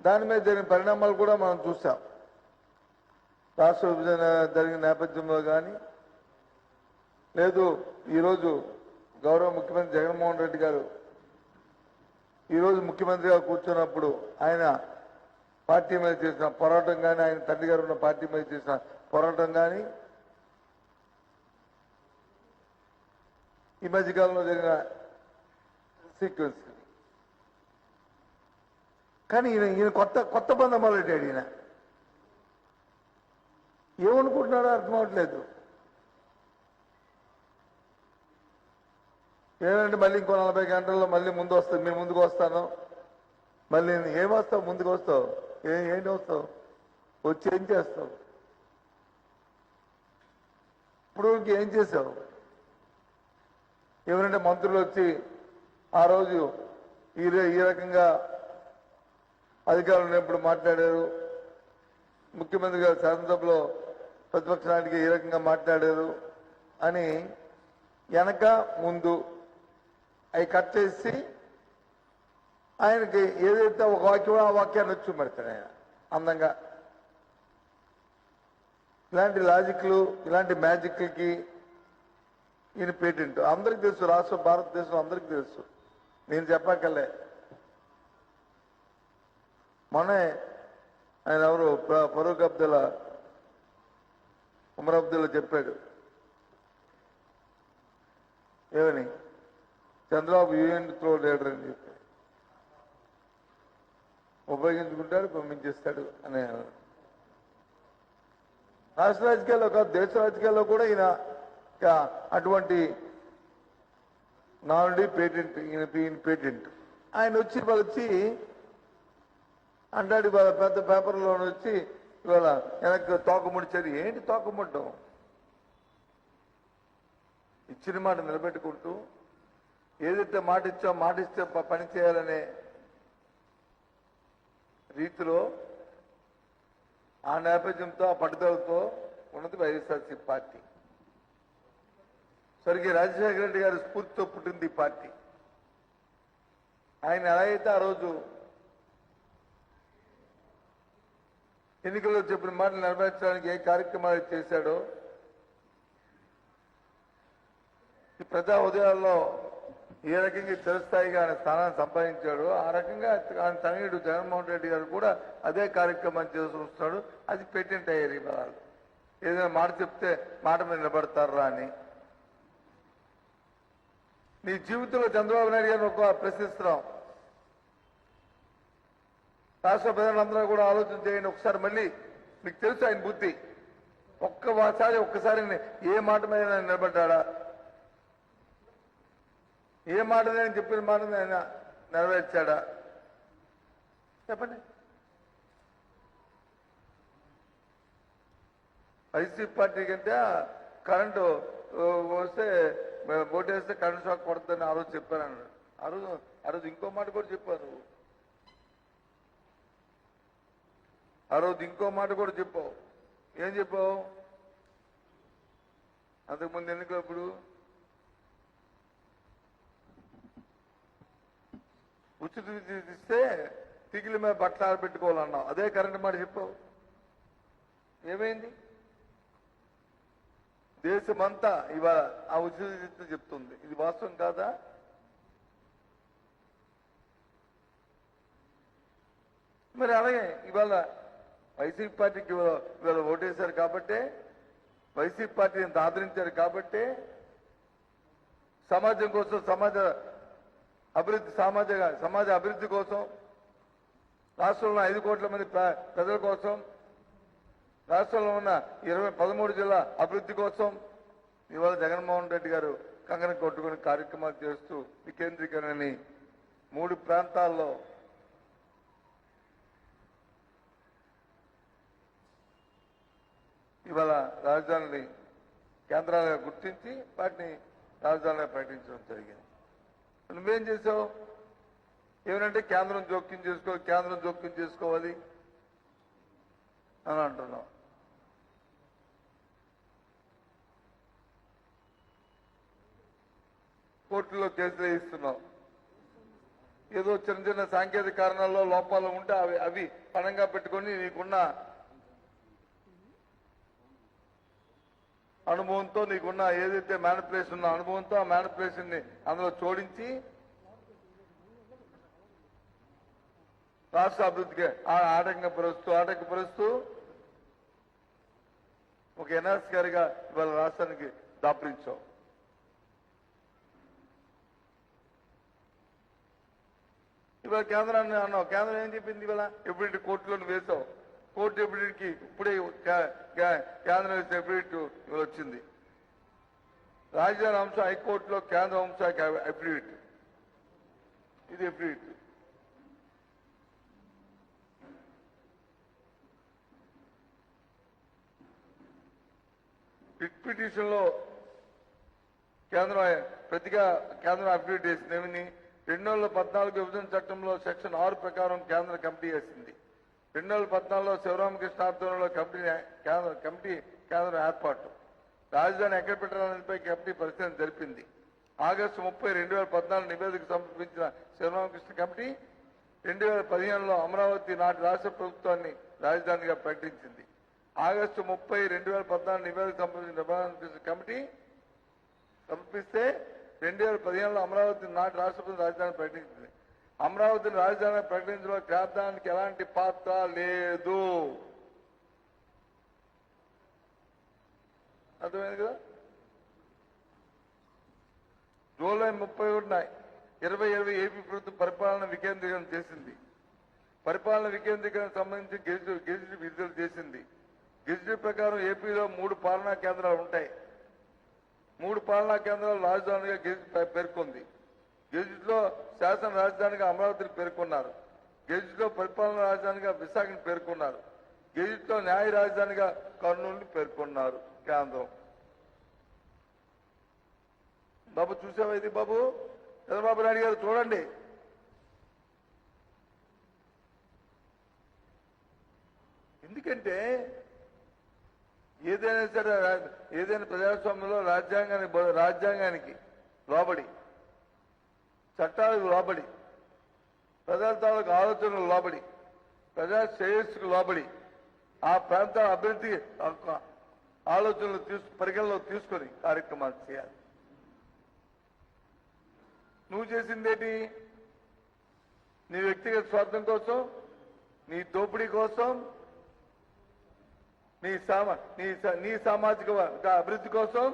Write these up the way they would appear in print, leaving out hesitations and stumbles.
దాని మీద జరిగిన పరిణామాలు కూడా మనం చూసాం. రాష్ట్ర విభజన జరిగిన నేపథ్యంలో కానీ లేదు ఈరోజు గౌరవ ముఖ్యమంత్రి జగన్మోహన్ రెడ్డి గారు ఈరోజు ముఖ్యమంత్రిగా కూర్చున్నప్పుడు ఆయన పార్టీ మీద చేసిన పోరాటం కానీ, ఆయన తండ్రి గారు ఉన్న పార్టీ మీద చేసిన పోరాటం కానీ, ఈ మధ్యకాలంలో జరిగిన సీక్వెన్స్ కానీ ఈయన కొత్త బంధం మొదలెట్టాడు. ఈయన ఏమనుకుంటున్నాడో అర్థం అవట్లేదు. ఏమంటే మళ్ళీ ఇంకో 40 గంటల్లో మళ్ళీ ముందు వస్తాను, మీ ముందుకు వస్తాను. మళ్ళీ ఏమొస్తావు, ముందుకు వస్తావు, ఏంటి వస్తావు, వచ్చి ఏం చేస్తావు? ఇప్పుడు ఏం చేసావు? ఎవరంటే మంత్రులు వచ్చి ఆ రోజు ఈ రకంగా అధికారులు ఉన్నప్పుడు మాట్లాడారు, ముఖ్యమంత్రి గారు శాసనసభలో ప్రతిపక్ష నాయకుడికి ఈ రకంగా మాట్లాడారు అని వెనక ముందు అవి కట్ చేసి ఆయనకి ఏదైతే ఒక వాక్యం ఆ వాక్యాన్ని వచ్చి పెడతాడు ఆయన అందంగా. ఇలాంటి లాజిక్లు, ఇలాంటి మ్యాజిక్లకి ఈయన పేటెంట్. అందరికి తెలుసు, రాష్ట్ర భారతదేశం అందరికి తెలుసు, నేను చెప్పక్కర్లే. మొన్నే ఆయన ఎవరు ఫరూక్ అబ్దుల్లా, ఉమర్ అబ్దుల్లా చెప్పాడు ఏమని, చంద్రబాబు యూఎన్ త్రో లీడర్ అని చెప్పి ఉపయోగించుకుంటాడు, పంపించేస్తాడు అని. రాష్ట్ర రాజకీయాల్లో కాదు, దేశ రాజకీయాల్లో కూడా ఈయన అటువంటి నానుడి పేటెంట్, ఈయన పేటెంట్. ఆయన వచ్చి అంటాడు ఇవాళ పెద్ద పేపర్లో వచ్చి ఇవాళ వెనక్కి తోకముడిచారు. ఏంటి తోకముట్టం? ఇచ్చిన మాట నిలబెట్టుకుంటూ ఏదైతే మాట ఇస్తే పని చేయాలనే రీతిలో ఆ నేపథ్యంతో, ఆ పట్టుదలతో ఉన్నది వైఎస్ఆర్సీ పార్టీ. స్వర్గీయ రాజశేఖర రెడ్డి గారి స్ఫూర్తితో పుట్టింది ఈ పార్టీ. ఆయన ఎలా అయితే ఆ రోజు ఎన్నికల్లో చెప్పిన మాటలు నెరవేర్చడానికి ఏ కార్యక్రమాలు చేశాడో, ఈ ప్రజా ఉదయాల్లో ఏ రకంగా చిరస్థాయిగా ఆయన స్థానాన్ని సంపాదించాడో ఆ రకంగా ఆయన తనయుడు జగన్మోహన్ రెడ్డి గారు కూడా అదే కార్యక్రమాన్ని చేసి వస్తాడు. అది పేటెంట్ అయ్యారు. ఈ వాళ్ళు ఏదైనా మాట చెప్తే మాట మీద నిలబడతారా అని. నీ జీవితంలో చంద్రబాబు నాయుడు గారిని ఒక ప్రశ్నిస్తున్నాం. రాష్ట్ర ప్రజలందరూ కూడా ఆలోచన చేయండి ఒకసారి. మళ్ళీ మీకు తెలుసు ఆయన బుద్ధి. ఒక్కసారి ఏ మాట మీద నిలబడ్డా, ఏ మాట నేను చెప్పిన మాట ఆయన నెరవేర్చాడా చెప్పండి. వైసీపీ పార్టీ కంటే కరెంటు వస్తే ఓటేస్తే కరెంట్ షాక్ కొడుతుందని ఆ రోజు చెప్పాను. ఆ రోజు ఇంకో మాట కూడా చెప్పాను. ఆ రోజు ఇంకో మాట కూడా చెప్పావు. ఏం చెప్పావు? అంతకుముందు ఎన్నికప్పుడు ఉచిత విద్యుత్ ఇస్తే తిగిలి మీద బట్టలు ఆరబెట్టుకోవాలన్నావు. అదే కరెంట్ మాట చెప్పావు. ఏమైంది? దేశమంతా ఇవాళ ఆ ఉచిత విద్యుత్ చెప్తుంది. ఇది వాస్తవం కాదా? మరి అలాగే ఇవాళ వైసీపీ పార్టీకి ఇవాళ ఓటేశారు కాబట్టే, వైసీపీ పార్టీని ఆదరించారు కాబట్టే సమాజం కోసం, సమాజ అభివృద్ధి కోసం, రాష్ట్రంలో 5 కోట్ల మంది ప్రజల కోసం, రాష్ట్రంలో ఉన్న 13 జిల్లా అభివృద్ధి కోసం ఇవాళ జగన్మోహన్ రెడ్డి గారు కంగనం కొట్టుకుని కార్యక్రమాలు చేస్తూ వికేంద్రీకరణని 3 ప్రాంతాల్లో ఇవాళ రాజధానిని కేంద్రాలుగా గుర్తించి వాటిని రాజధానిగా ప్రకటించడం జరిగింది. నువ్వేం చేసావు? ఏమనంటే కేంద్రం జోక్యం చేసుకోవాలి అని అంటున్నావు. కోర్టులో కేసులు వేయిస్తున్నావు. ఏదో చిన్న చిన్న సాంకేతిక కారణాల్లో లోపాలు ఉంటే అవి పణంగా పెట్టుకొని నీకున్న అనుభవంతో నీకున్న ఏదైతే మ్యానిపులేషన్ ఉన్న అనుభవంతో ఆ మ్యానిపులేషన్ ని అందులో జోడించి రాష్ట్ర అభివృద్ధికి ఆటంకపరుస్తూ ఒక ఎన్ఆర్ఎస్ గారిగా ఇవాళ రాష్ట్రానికి దాపరించావు. ఇవాళ కేంద్రాన్ని అన్నావు. కేంద్రం ఏం చెప్పింది? ఇవాళ ఎప్పుడు కోర్టులో వేసావు. కోర్టు ఎప్పుడుకి ఇప్పుడే కేంద్రం వేసిన ఎప్పుడు ఇవాళ వచ్చింది. రాజధాని అంశం హైకోర్టులో కేంద్ర అంశానికి అఫిడవిట్. ఇది అఫిడవిట్. రిట్ పిటిషన్ లో కేంద్రం అఫిడవిట్ వేసింది. ఏమని? 2014 విభజన చట్టంలో సెక్షన్ 6 ప్రకారం కేంద్ర కమిటీ వేసింది. 2014లో శివరామకృష్ణ ఆధ్వర్యంలో కేంద్రం ఏర్పాటు. రాజధాని ఎక్కడ పెట్టాలనేపై కమిటీ పరిశీలన జరిపింది. ఆగస్టు 30, 2014 నివేదిక సమర్పించిన శివరామకృష్ణ కమిటీ 2015లో అమరావతి నాటి రాష్ట్ర ప్రభుత్వాన్ని రాజధానిగా ప్రకటించింది. ఆగస్టు 30, 2014 నివేదిక సమర్పించిన శివరామకృష్ణ కమిటీ సమర్పిస్తే 2015లో అమరావతి నాటి రాష్ట్ర ప్రభుత్వం రాజధాని ప్రకటించింది. అమరావతిని రాజధాని ప్రకటించడంలో కేంద్రానికి ఎలాంటి పాత్ర లేదు. అర్థమైంది కదా? జూలై 31, 2020 ఏపీ ప్రభుత్వం పరిపాలన వికేంద్రీకరణ చేసింది. పరిపాలన వికేంద్రీకరణ సంబంధించి గెజిట్ విడుదల చేసింది. గెజిట్ ప్రకారం ఏపీలో 3 పాలనా కేంద్రాలు ఉంటాయి. 3 పాలనా కేంద్రాలు రాజధానిగా గెజిట్ పేర్కొంది. గెజిట్ లో శాసన రాజధానిగా అమరావతిని పేర్కొన్నారు. గెజిట్ లో పరిపాలన రాజధానిగా విశాఖని పేర్కొన్నారు. గెజిట్ లో న్యాయ రాజధానిగా కర్నూలుని పేర్కొన్నారు కేంద్రం. బాబు చూసావా ఇది? బాబు చంద్రబాబు నాయుడు గారు చూడండి. ఎందుకంటే ఏదైనా సరే ఏదైనా ప్రజాస్వామ్యంలో రాజ్యాంగానికి లోబడి, చట్టాలకు లోబడి, ప్రజల తాలూకు ఆలోచనలకు లోబడి, ప్రజా శ్రేయస్సుకు లోబడి ఆ ప్రాంతాల అభివృద్ధి ఆలోచనలు పరిగణలో తీసుకొని కార్యక్రమాలు చేయాలి. నువ్వు చేసిందేంటి? నీ వ్యక్తిగత స్వార్థం కోసం, నీ దోపిడీ కోసం, నీ సామాజిక అభివృద్ధి కోసం,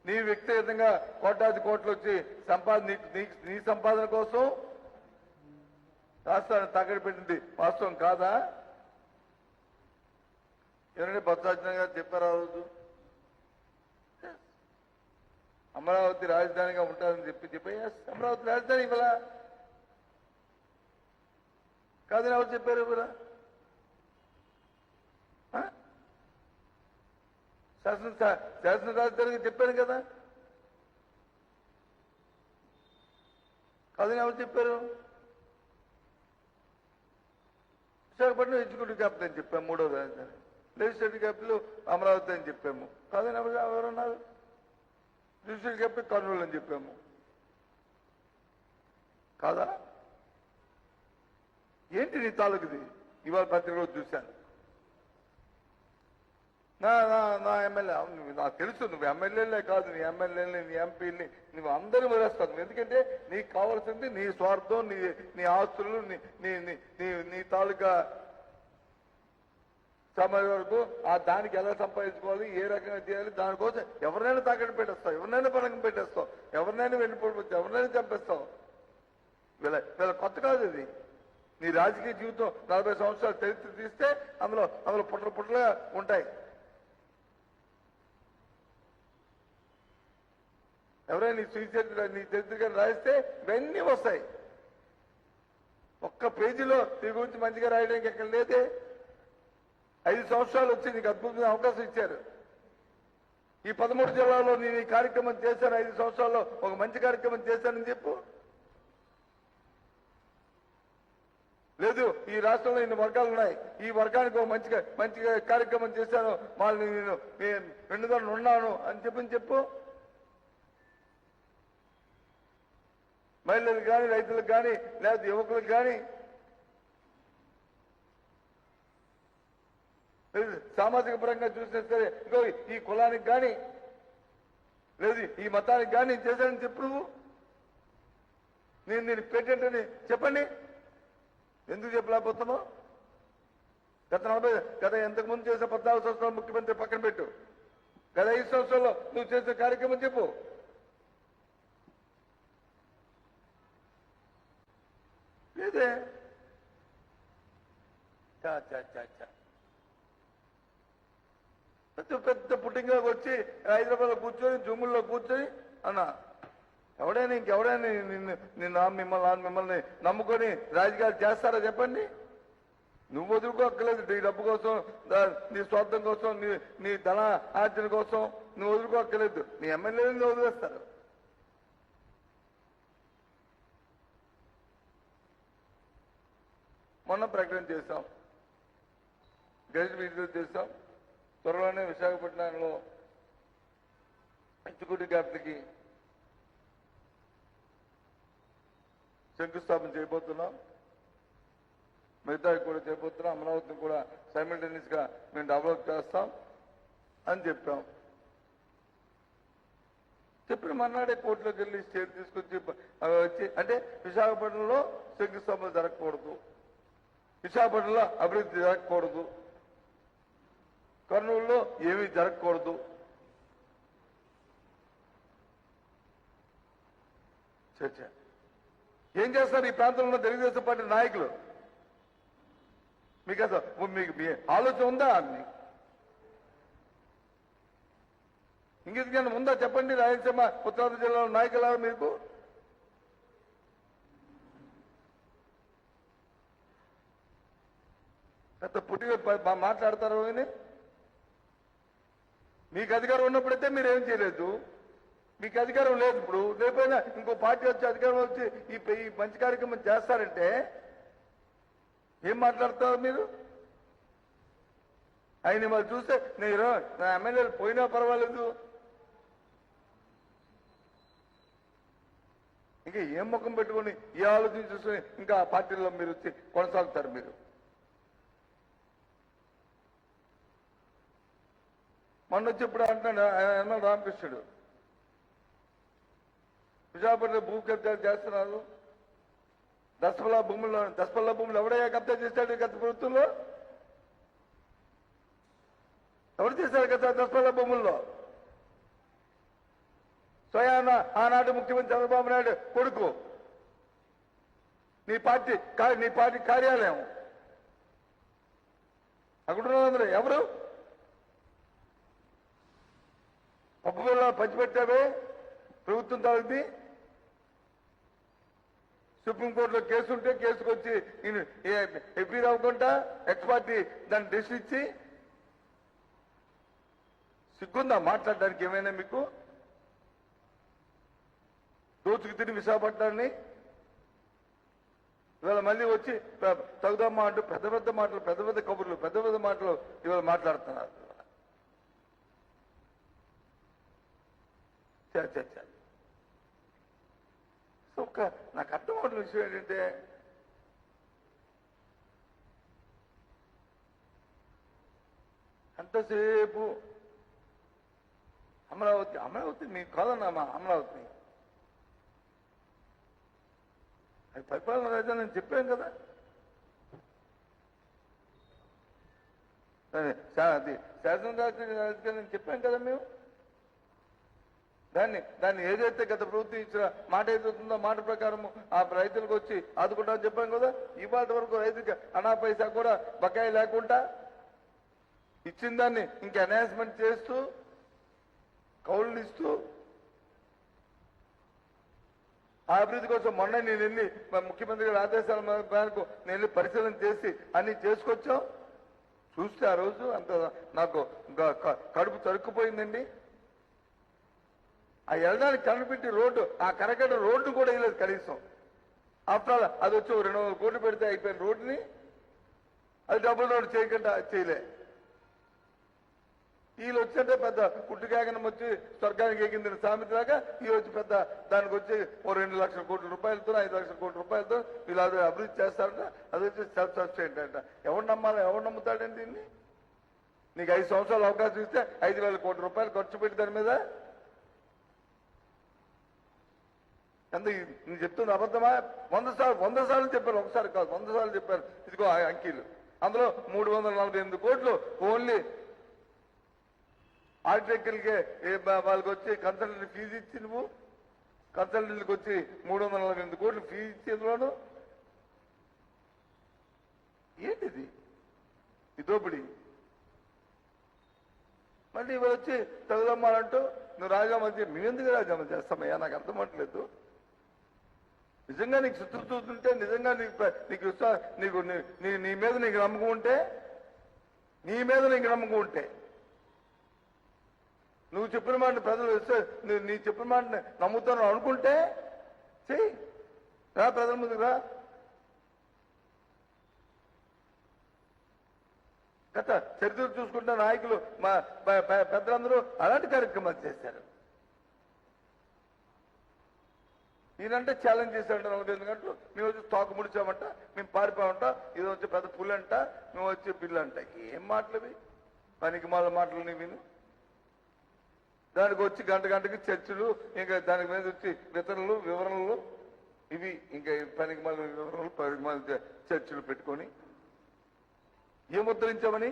నీ వ్యక్తిగతంగా కోట్లాది కోట్లు వచ్చి నీ సంపాదన కోసం రాష్ట్రాన్ని తాకట్టు పెట్టింది వాస్తవం కాదా? ఎవరంటే బొత్సాజన గారు చెప్పారు ఆ రోజు అమరావతి రాజధానిగా ఉంటారని చెప్పి అమరావతి రాజధాని ఇవ్వలా కాదని ఎవరు చెప్పారు? ఇవ్వలా శాసన రాజధానికి చెప్పారు కదా, కాదని ఎవరు చెప్పారు? విశాఖపట్నం ఎగ్జిక్యూటివ్ క్యాపిటల్ అని చెప్పాము, 3వ రాజధాని. లెజిస్లేటివ్ క్యాపిటల్ అమరావతి అని చెప్పాము, కాదని ఎవరున్నారు? జ్యుడిషియల్ క్యాపిటల్ కర్నూలు అని చెప్పాము, కాదా? ఏంటి నీ తాలూకుది? ఇవాళ పత్రికలో చూశాను. నా ఎమ్మెల్యే, నాకు తెలుసు నువ్వు ఎమ్మెల్యేలే కాదు, నీ ఎమ్మెల్యేని, నీ ఎంపీని, నువ్వు అందరూ వదిలేస్తావు. ఎందుకంటే నీకు కావాల్సింది నీ స్వార్థం, నీ ఆస్తులు, నీ తాలూకా సమయం వరకు దానికి ఎలా సంపాదించుకోవాలి, ఏ రకంగా చేయాలి, దానికోసం ఎవరినైనా తాకట్టు పెట్టేస్తావు, ఎవరినైనా పణకం పెట్టేస్తావు, ఎవరినైనా వెళ్ళిపోవచ్చు, ఎవరినైనా చంపేస్తావు. వీళ్ళ కొత్త కాదు ఇది. నీ రాజకీయ జీవితం 40 సంవత్సరాల చరిత్ర తీస్తే అందులో పుట్టలుగా ఉంటాయి. ఎవరైనా నీ చరిత్ర రాయిస్తే ఇవన్నీ వస్తాయి. ఒక్క పేజీలో నీ గురించి మంచిగా రాయడానికి ఎక్కడ లేదే. 5 సంవత్సరాలు వచ్చి నీకు అద్భుతమైన అవకాశం ఇచ్చారు. ఈ 13 జిల్లాల్లో నేను ఈ కార్యక్రమం చేశాను, 5 సంవత్సరాల్లో ఒక మంచి కార్యక్రమం చేశానని చెప్పు. లేదు, ఈ రాష్ట్రంలో ఇన్ని వర్గాలు ఉన్నాయి, ఈ వర్గానికి ఒక మంచిగా కార్యక్రమం చేశాను, వాళ్ళని నేను వెన్నుదలను ఉన్నాను అని చెప్పు. మహిళలకు కానీ, రైతులకు కానీ, లేదా యువకులకు కానీ, సామాజిక పరంగా చూసినా సరే ఇంకో ఈ కులానికి కానీ, లేదు ఈ మతానికి కానీ చేశానని చెప్పు. నువ్వు నేను పెట్టేంటని చెప్పండి. ఎందుకు చెప్పలేకపోతున్నావు? గత ఎంతకుముందు చేసిన 14 సంవత్సరాలు ముఖ్యమంత్రి పక్కన పెట్టు. గత 5 సంవత్సరాల్లో నువ్వు చేసిన కార్యక్రమం చెప్పు. లేదే. పెద్ద పుట్టింగ్లోకి వచ్చి హైదరాబాద్లో కూర్చొని, జూముల్లో కూర్చొని అన్నా ఎవడైనా ఇంకెవడైనా మిమ్మల్ని నమ్ముకొని రాజకీయాలు చేస్తారా చెప్పండి? నువ్వు వదులుకోక్కర్లేదు. నీ డబ్బు కోసం, నీ స్వార్థం కోసం, నీ ధన ఆర్జన కోసం నువ్వు వదులుకోక్కర్లేదు. నీ ఎమ్మెల్యేలను వదిలేస్తారు. మొన్న ప్రకటన చేశాం, గెజిట్ విడుదల చేశాం. త్వరలోనే విశాఖపట్నంలో ఎగ్జిక్యూటివ్ క్యాపిటల్కి శంకుస్థాపన చేయబోతున్నాం. మిగతా కూడా చేయబోతున్నాం. అమరావతిని కూడా సైమల్టేనియస్ గా మేము డెవలప్ చేస్తాం అని చెప్పాం. చెప్పిన మన్నాడే కోర్టులోకి వెళ్ళి స్టే తీసుకొచ్చి వచ్చి అంటే విశాఖపట్నంలో శంకుస్థాపన జరగకూడదు, విశాఖపట్నంలో అభివృద్ధి జరగకూడదు, కర్నూలులో ఏమీ జరగకూడదు. చర్చ ఏం చేస్తారు ఈ ప్రాంతంలో ఉన్న తెలుగుదేశం పార్టీ నాయకులు? మీకు అసలు మీ ఆలోచన ఉందా? ఇంకెందుకైనా ఉందా చెప్పండి. రాయలసీమ ఉత్తరాంధ్ర జిల్లాలో నాయకులా మీకు? పెద్ద పుట్టిగా మాట్లాడతారు. మీకు అధికారం ఉన్నప్పుడైతే మీరేం చేయలేదు. మీకు అధికారం లేదు. ఇప్పుడు లేకపోయినా ఇంకో పార్టీ వచ్చి అధికారం వచ్చి ఈ మంచి కార్యక్రమం చేస్తారంటే ఏం మాట్లాడతారు మీరు? ఆయన మరి చూస్తే నేను నా ఎమ్మెల్యేలు పోయినా పర్వాలేదు, ఇంకా ఏం ముఖం పెట్టుకొని ఏ ఆలోచన చూసుకొని ఇంకా ఆ పార్టీలో మీరు వచ్చి కొనసాగుతారు. మీరు మొన్న వచ్చి ఇప్పుడు అంటున్నాడు యనమల రామకృష్ణుడు, విశాఖపట్నంలో భూ కబ్జాలు చేస్తున్నారు. దసపల్లా భూములు ఎవడయ్యా కబ్జా చేశాడు గత ప్రభుత్వంలో? ఎవరు చేశారు గత దసపల్లా భూముల్లో? స్వయాన ఆనాడు ముఖ్యమంత్రి చంద్రబాబు నాయుడు కొడుకు, నీ పార్టీ కార్యాలయం. అక్కడున్నదందరూ ఎవరు? పప్పుగొల్లో పంచిపెట్టావే ప్రభుత్వం తాగుతుంది. సుప్రీంకోర్టులో కేసు ఉంటే కేసుకు వచ్చి ఎఫ్ఐఆర్ అవ్వకుండా ఎక్స్ పార్టీ దాన్ని డెసిషన్ ఇచ్చి సిగ్గుందా మాట్లాడడానికి? ఏమైనా మీకు దోచుకు తిని విశాఖపట్నాన్ని ఇవాళ మళ్ళీ వచ్చి తగుదమ్మా అంటూ పెద్ద పెద్ద మాటలు, పెద్ద పెద్ద కబుర్లు, పెద్ద పెద్ద మాటలు ఇవాళ మాట్లాడుతున్నారు. నాకు అర్థం అవుతున్న విషయం ఏంటంటే అంతసేపు అమరావతి మీకు కాదన్నా అమరావతి అది పరిపాలన రాజా నేను చెప్పాను కదా. అది శాసనరాజు నేను చెప్పాను కదా. మేము దాన్ని ఏదైతే గత ప్రభుత్వం ఇచ్చిన మాట ఏదవుతుందో మాట ప్రకారం ఆ రైతులకు వచ్చి ఆదుకుంటామని చెప్పాం కదా. ఇవాళ వరకు రైతుకి అనా పైసా కూడా బకాయి లేకుండా ఇచ్చిన దాన్ని ఇంకా ఎన్హాన్స్మెంట్ చేస్తూ కౌలులు ఇస్తూ ఆ అభివృద్ధి కోసం మొన్న నేను వెళ్ళి ముఖ్యమంత్రి గారి ఆదేశాల మేరకు నేను వెళ్ళి పరిశీలన చేసి అన్ని చేసుకొచ్చాం. చూస్తే ఆ రోజు అంత నాకు కడుపు తరుక్కుపోయిందండి. ఆ వెళ్ళడానికి కనిపెట్టి రోడ్డు, ఆ కరకట్ట రోడ్డు కూడా వేయలేదు కనీసం. ఆఫ్టర్ ఆల్ అది వచ్చి 200 కోట్లు పెడితే అయిపోయిన రోడ్డుని అది డబుల్ రోడ్డు చేయకుండా చేయలే. వీళ్ళు వచ్చింటే పెద్ద పుట్టుకాగనం వచ్చి స్వర్గానికి ఎగిందిన సామెతలాగా ఈ వచ్చి పెద్ద దానికి వచ్చి ఓ 2 లక్షల కోట్ల రూపాయలతో 5 లక్షల కోట్ల రూపాయలతో వీళ్ళు అది అభివృద్ధి చేస్తారంట. అది వచ్చి సెల్ఫ్ సస్టైన్డ్ అంట. ఎవరు నమ్మాలి? ఎవరు నమ్ముతాడండి దీన్ని? నీకు 5 సంవత్సరాలు అవకాశం ఇస్తే 5,000 కోట్ల రూపాయలు ఖర్చు పెట్టి దాని మీద ఎంత నేను చెప్తుంది అబద్ధమా? 100 సార్లు చెప్పారు, ఒకసారి కాదు 100 సార్లు చెప్పారు. ఇదిగో అంకీలు అందులో 348 కోట్లు ఓన్లీ ఆర్టికల్కే వాళ్ళకి వచ్చి కన్సల్టెంట్ ఫీజు ఇచ్చి నువ్వు కన్సల్టెంట్కి వచ్చి 348 కోట్లు ఫీజు ఇచ్చి ఎందులోను ఏంటిది? ఇదోపిడి. మళ్ళీ ఇవాళ వచ్చి చదువుదమ్మాలంటూ నువ్వు రాజీనామా చేసి మేమెందుకు రాజీనామా చేస్తామయ్యా? నాకు అర్థం అవ్వట్లేదు. నిజంగా నీకు శత్రుత ఉంటే, నిజంగా నీకు నీ మీద నీకు నమ్మకం ఉంటే, నువ్వు చెప్పిన మాట ప్రజలు ఇస్తే నీ చెప్పిన మాట నమ్ముతాను అనుకుంటే చెయ్యి, రా ప్రజల ముందుకు రా. గత చరిత్ర చూసుకుంటే నాయకులు మా పెద్దలందరూ అలాంటి కార్యక్రమాలు చేశారు. ఈయనంటే ఛాలెంజ్ చేశాడంట 48 గంటలు. మేము వచ్చి తోక ముడిచామంట, మేము పారిపోమంట, ఇది వచ్చి పెద్ద పుల్లంట, మేము వచ్చి పిల్లంట. ఏం మాటలు? పనికి మాల మాటలు నీ విను. దానికి వచ్చి గంటకి చర్చలు, ఇంకా దాని మీద వచ్చి వివరణలు ఇవి ఇంకా పనికి మాల వివరణలు, పనికి మాల చర్చలు పెట్టుకొని ఏం ముద్రించామని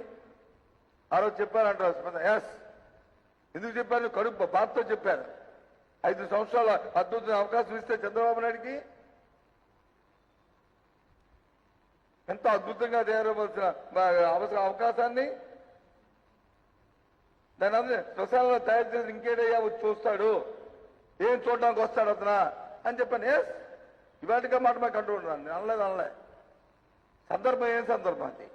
ఆ రోజు చెప్పారంట. ఎస్, ఎందుకు చెప్పారు? కడుపు బాధతో చెప్పారు. 5 సంవత్సరాల అద్భుతమైన అవకాశం ఇస్తే చంద్రబాబు నాయుడికి ఎంత అద్భుతంగా తయారవలసిన అవకాశాన్ని దాని అందరూ శ్మశానంలో తయారు చేసి ఇంకేడయ్యా వచ్చి చూస్తాడు, ఏం చూడడానికి వస్తాడు అతనా అని చెప్పాను. ఎస్, ఇవాటిగా మాట మాకు అంటూ ఉన్నాను. నేను అనలే. సందర్భం ఏం సందర్భం అది?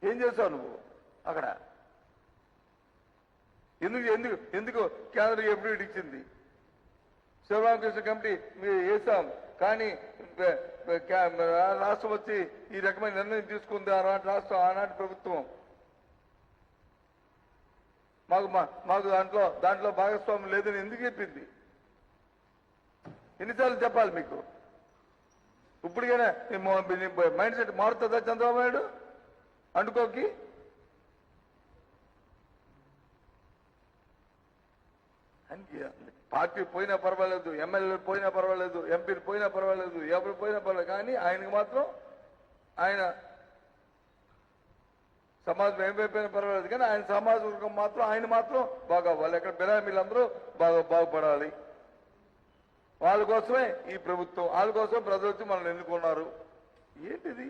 ఏం చేసావు నువ్వు అక్కడ? ఎందుకు కేంద్రం ఎప్పుడు ఇచ్చింది? శివరామకృష్ణ కమిటీ మీరు వేసాం, కానీ రాష్ట్రం వచ్చి ఈ రకమైన నిర్ణయం తీసుకుంది. ఆనాటి రాష్ట్రం, ఆనాటి ప్రభుత్వం మాకు దాంట్లో భాగస్వామ్యం లేదని ఎందుకు చెప్పింది? ఎన్నిసార్లు చెప్పాలి మీకు? ఇప్పటికైనా మైండ్ సెట్ మారుతుందా చంద్రబాబు నాయుడు అనుకోకి? పార్టీ పోయినా పర్వాలేదు, ఎమ్మెల్యేలు పోయినా పర్వాలేదు, ఎంపీలు పోయినా పర్వాలేదు, ఎవరు పోయినా పర్వాలేదు, కానీ ఆయనకు మాత్రం ఆయన సమాజం ఏమైపోయినా పర్వాలేదు, కానీ ఆయన సమాజ వర్గం మాత్రం ఆయన మాత్రం బాగా వాళ్ళు ఎక్కడ బిరామీలందరూ బాగుపడాలి. వాళ్ళ కోసమే ఈ ప్రభుత్వం, వాళ్ళ కోసం ప్రజలు వచ్చి మనల్ని ఎన్నుకున్నారు. ఏంటిది?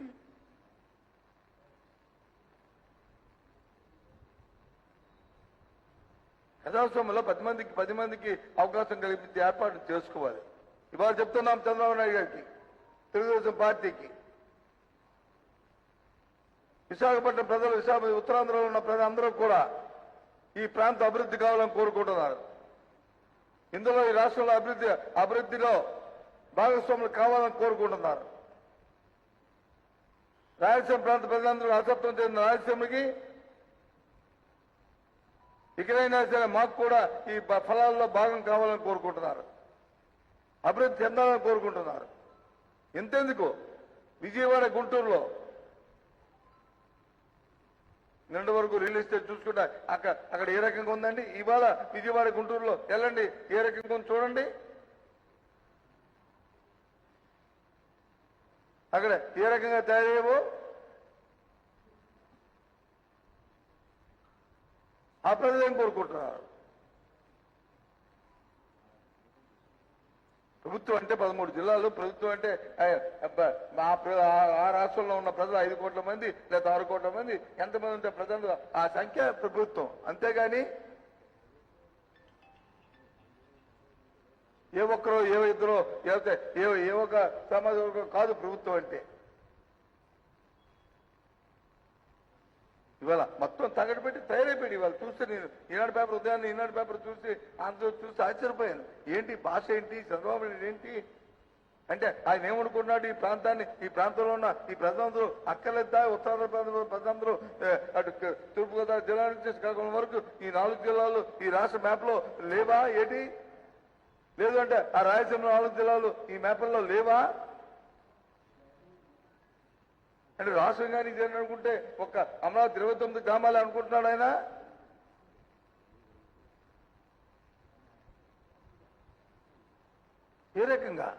ప్రజాస్వామ్యంలో 10 మందికి అవకాశం కల్పించే ఏర్పాటు చేసుకోవాలి. ఇవాళ చెప్తున్నాం చంద్రబాబు నాయుడు గారికి, తెలుగుదేశం పార్టీకి, విశాఖపట్నం ప్రజలు, ఉత్తరాంధ్రలో ఉన్న ప్రజలందరూ కూడా ఈ ప్రాంత అభివృద్ధి కావాలని కోరుకుంటున్నారు. ఇందులో ఈ రాష్ట్రంలో అభివృద్ధిలో భాగస్వాములు కావాలని కోరుకుంటున్నారు. రాయలసీమ ప్రాంత ప్రజలందరూ అసత్వం చెందిన రాయలసీమకి ఇకనైనా సరే మాకు కూడా ఈ ఫలాల్లో భాగం కావాలని కోరుకుంటున్నారు. అభివృద్ధి చెందాలని కోరుకుంటున్నారు. ఎంతెందుకు విజయవాడ, గుంటూరులో నిన్నటి వరకు రియల్ ఎస్టేట్ చూసుకుంటా అక్కడ ఏ రకంగా ఉందండి? ఇవాళ విజయవాడ, గుంటూరులో వెళ్ళండి, ఏ రకంగా ఉంది చూడండి. అక్కడ ఏ రకంగా తయారయ్యేవో ఆ ప్రజలు ఏం కోరుకుంటున్నారు? ప్రభుత్వం అంటే 13 జిల్లాలు, ప్రభుత్వం అంటే ఆ రాష్ట్రంలో ఉన్న ప్రజలు 5 కోట్ల మంది లేదా 6 కోట్ల మంది, ఎంతమంది ఉంటే ప్రజలు ఆ సంఖ్య ప్రభుత్వం. అంతేగాని ఏ ఒక్కరో ఏ ఇద్దరో ఏ ఒక సమాజ వర్గం కాదు ప్రభుత్వం అంటే. ఇవాళ మొత్తం తగడు పెట్టి తయారైపోయాడు. ఇవాళ చూస్తే నేను ఈనాడు పేపర్, ఉదయాన్నే ఈనాడు పేపర్ చూసి ఆంధ్రజ్యోతి చూసి ఆశ్చర్యపోయాను. ఏంటి భాష ఏంటి, చంద్రబాబు నాయుడు ఏంటి, అంటే ఆయన ఏమనుకున్నాడు, ఈ ప్రాంతంలో ఉన్న ఈ ప్రజలందరూ అక్కర్లేదా, ఉత్తరాంధ్ర ప్రాంతంలో ప్రజలందరూ అటు తూర్పుగోదావరి జిల్లా నుంచి శ్రీకాకుళం వరకు ఈ 4 జిల్లాలు ఈ రాష్ట్ర మ్యాప్ లో లేవా ఏంటి? లేదు అంటే ఆ రాయలసీమ 4 జిల్లాలు ఈ మ్యాప్ల్లో లేవా? అంటే రాష్ట్రంగా ఇది అనుకుంటే ఒక అమరావతి 29 గ్రామాలే అనుకుంటున్నాడు ఆయన. ఏ రకంగా?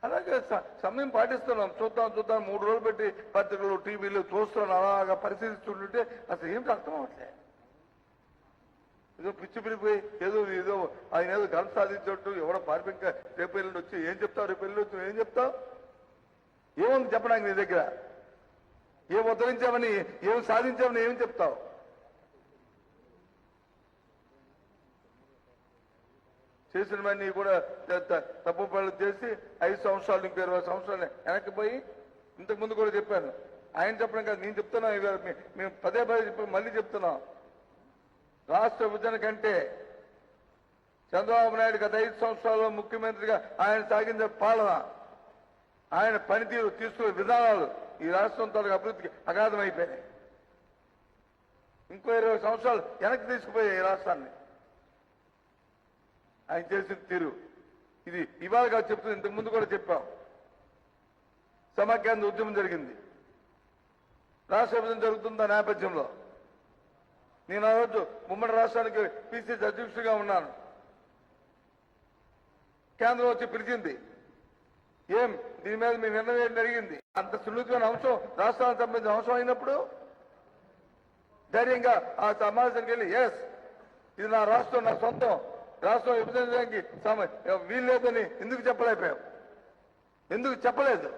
అలాగే సమయం పాటిస్తున్నాం, చూద్దాం 3 రోజులు పెట్టి పత్రికలు టీవీలు చూస్తున్నాం, అలాగా పరిశీలిస్తుంటే అసలు ఏమిటి అర్థం అవట్లే. ఏదో పిచ్చి పిలిపోయి ఏదో ఆయన ఏదో ఘన సాధించట్టు ఎవడో పారిపోయి రేపు ఎల్లుండి వచ్చి ఏం చెప్తావు, రేపు ఎల్లుండి వచ్చి ఏం చెప్తావు? ఏముంది చెప్పడానికి నీ దగ్గర? ఏం ఉద్ధరించామని, ఏం సాధించామని ఏం చెప్తావు? చేసినవన్నీ కూడా తప్పు పనులు చేసి 5 సంవత్సరాలు ఇంకో 20 సంవత్సరాలు వెనక్కిపోయి, ఇంతకు ముందు కూడా చెప్పాను, ఆయన చెప్పడం కాదు నేను చెప్తున్నా, మేము పదే చెప్పి మళ్ళీ చెప్తున్నాం. రాష్ట్ర విభజన కంటే చంద్రబాబు నాయుడు గత 5 సంవత్సరాల్లో ముఖ్యమంత్రిగా ఆయన సాగించిన పాలన, ఆయన పనితీరు, తీసుకునే విధానాలు ఈ రాష్ట్రం తాలూకు అభివృద్ధికి అగాధం అయిపోయినాయి. ఇంకో 20 సంవత్సరాలు వెనక్కి తీసుకుపోయాయి ఈ రాష్ట్రాన్ని ఆయన చేసిన తీరు. ఇది ఇవాళ కాదు చెప్తుంది, ఇంతకు ముందు కూడా చెప్పాం. సమాఖ్యాంధ్ర ఉద్యమం జరిగింది, రాష్ట్ర విభజన జరుగుతున్న నేపథ్యంలో నేను ఆ రోజు ఉమ్మడి రాష్ట్రానికి పిసిసి అధ్యక్షుడిగా ఉన్నాను. కేంద్రం వచ్చి పిలిచింది, ఏం దీని మీద మీ నిర్ణయం జరిగింది, అంత సున్నితమైన అంశం రాష్ట్రానికి సంబంధించిన అంశం అయినప్పుడు ధైర్యంగా ఆ సమావేశానికి వెళ్ళి ఎస్ ఇది నా రాష్ట్రం, నా సొంతం రాష్ట్రం విభజించడానికి వీలు లేదని ఎందుకు చెప్పలేకపోయాం? ఎందుకు చెప్పలేదు?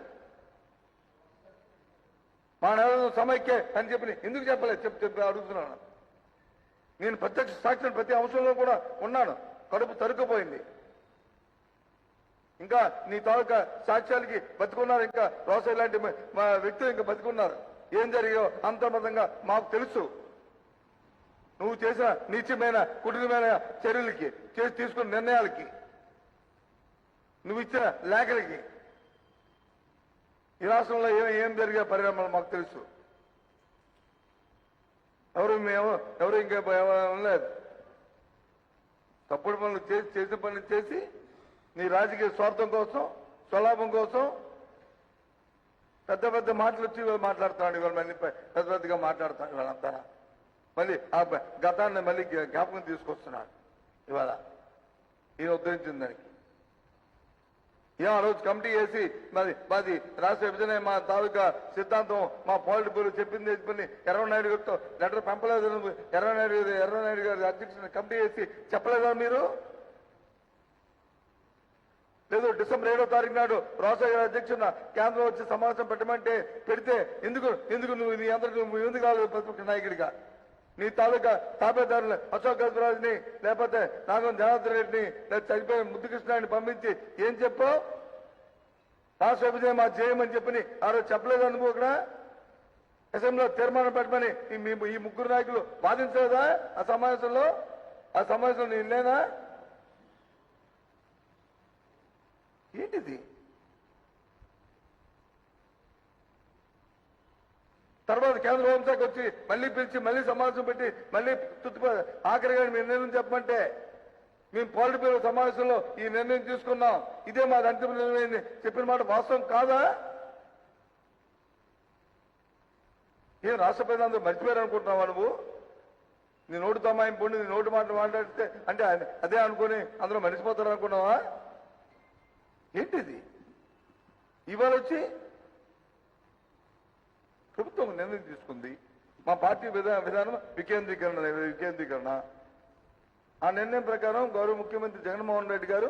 మా నెలలో సమైక్య అని చెప్పి ఎందుకు చెప్పలేదు? చెప్పి అడుగుతున్నాను. నేను ప్రత్యక్ష సాక్షి ప్రతి అంశంలో కూడా ఉన్నాను, కడుపు తరుక్కుపోయింది. ఇంకా నీ తాలూకా సాక్ష్యాలకి బతుకున్నారు, ఇంకా రోస ఇలాంటి మా వ్యక్తులు ఇంకా బతుకున్నారు. ఏం జరిగాయో అంతర్మతంగా మాకు తెలుసు. నువ్వు చేసిన నీచమైన కుటుంబమైన చర్యలకి, తీసుకున్న నిర్ణయాలకి, నువ్వు ఇచ్చిన లేఖలకి ఈ రాష్ట్రంలో ఏం జరిగే పరిణామాలు మాకు తెలుసు. ఎవరు ఇంకా లేదు. తప్పుడు పనులు చేసిన పనులు చేసి నీ రాజకీయ స్వార్థం కోసం, స్వలాభం కోసం పెద్ద మాటలు వచ్చి ఇవాళ మాట్లాడుతున్నాడు. ఇవాళ మళ్ళీ పెద్దగా మాట్లాడుతాడు ఇవాళంతా. మళ్ళీ ఆ గతాన్ని మళ్ళీ జ్ఞాపకం తీసుకొస్తున్నాడు ఇవాళ ఈయన ఉద్ధరించిన దానికి. ఆ రోజు కమిటీ వేసి మాది రాష్ట్ర విభజన మా తాలూకా సిద్ధాంతం, మా పాలిట్ బ్యూరో చెప్పింది ఎర్రనాయుడు గారితో లెటర్ పంపలేదు. ఎర్రనాయుడు గారి అధ్యక్షుని కమిటీ వేసి చెప్పలేదా మీరు? లేదు డిసెంబర్ 7వ తారీఖు నాడు రాజశేఖర గారి అధ్యక్షున కేంద్రం వచ్చి సమావేశం పెట్టమంటే పెడితే ఎందుకు నువ్వు నీ అందరికీ ఎందుకు కాదు ప్రతిపక్ష నాయకుడిగా? నీ తాలూకా తాపేదారులు అశోక్ గజరాజ్ని, లేకపోతే నాగం జనార్దన్ రెడ్డిని, లేదా చనిపోయిన ముద్దుకృష్ణాన్ని పంపించి ఏం చెప్పావు? రాష్ట్ర విభజన మా చేయమని చెప్పని ఆ రోజు చెప్పలేదు అనుకో. ఇక్కడ అసెంబ్లీలో తీర్మానం పెట్టమని ఈ 3 నాయకులు వాదించలేదా ఆ సమావేశంలో? ఆ సమావేశంలో నేను లేనా? ఏంటిది? తర్వాత కేంద్ర హోంశాఖ వచ్చి మళ్ళీ పిలిచి మళ్ళీ సమావేశం పెట్టి మళ్ళీ ఆఖరిగా మీ నిర్ణయం చెప్పమంటే మేము పాలిట్ బ్యూరో సమావేశంలో ఈ నిర్ణయం తీసుకున్నాం, ఇదే మాది అంతిమ నిర్ణయం చెప్పిన మాట వాస్తవం కాదా? ఏం రాష్ట్ర ప్రజలందరూ మర్చిపోయారు అనుకుంటున్నావా నువ్వు? నీ నోటు తమాయింపుండి నీ నోటు మాట మాట్లాడితే అంటే అదే అనుకుని అందరూ మర్చిపోతారు అనుకున్నావా? ఏంటిది? ఇవాళ వచ్చి ప్రభుత్వం నిర్ణయం తీసుకుంది, మా పార్టీ విధానం వికేంద్రీకరణ. ఆ నిర్ణయం ప్రకారం గౌరవ ముఖ్యమంత్రి జగన్మోహన్ రెడ్డి గారు